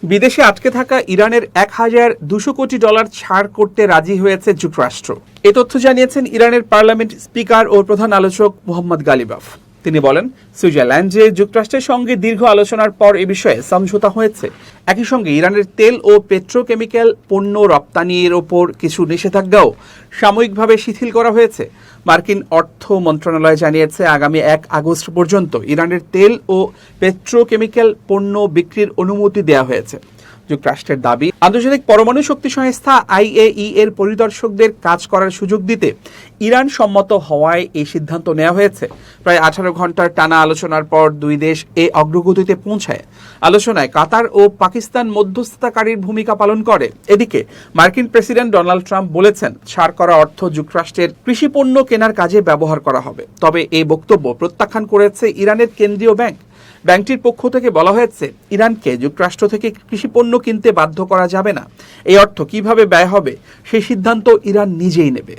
বিদেশে আটকে থাকা ইরানের 1,200 কোটি ডলার ছাড় করতে রাজি হয়েছে যুক্তরাষ্ট্র। এ তথ্য জানিয়েছেন ইরানের পার্লামেন্ট স্পিকার ও প্রধান আলোচক মোহাম্মদ গালিবাফ। তিনি বলেন, সুইজারল্যান্ডে যুক্তরাষ্ট্রের সঙ্গে দীর্ঘ আলোচনার পর এ বিষয়ে সমঝোতা হয়েছে। একই সঙ্গে ইরানের তেল ও পেট্রোকেমিক্যাল পণ্য রপ্তানির ওপর কিছু নিষেধাজ্ঞাও সাময়িকভাবে শিথিল করা হয়েছে। মার্কিন অর্থ মন্ত্রণালয় জানিয়েছে, আগামী 1 আগস্ট পর্যন্ত ইরানের তেল ও পেট্রোকেমিক্যাল পণ্য বিক্রির অনুমতি দেওয়া হয়েছে। যুক্তরাষ্ট্রের দাবি, আন্তর্জাতিক পরমাণু শক্তি সংস্থা IAEA এর পরিদর্শকদের কাজ করার সুযোগ দিতে ইরান সম্মত হওয়ায় এই সিদ্ধান্ত নেওয়া হয়েছে। প্রায় 18 ঘন্টার টানা আলোচনার পর দুই দেশ এ অগ্রগতিতে পৌঁছায়। আলোচনায় কাতার ও পাকিস্তান মধ্যস্থতাকারীর ভূমিকা পালন করে। এদিকে মার্কিন প্রেসিডেন্ট ডোনাল্ড ট্রাম্প বলেছেন, ছাড় করা অর্থ যুক্তরাষ্ট্রের কৃষি পণ্য কেনার কাজে ব্যবহার করা হবে। তবে এই বক্তব্য প্রত্যাখ্যান করেছে ইরানের কেন্দ্রীয় ব্যাংক। ব্যাংকটির পক্ষ থেকে বলা হয়েছে, ইরানকে যুক্তরাষ্ট্র থেকে কৃষিপণ্য কিনতে বাধ্য করা যাবে না। এই অর্থ কিভাবে ব্যয় হবে সেই সিদ্ধান্ত ইরান নিজেই নেবে।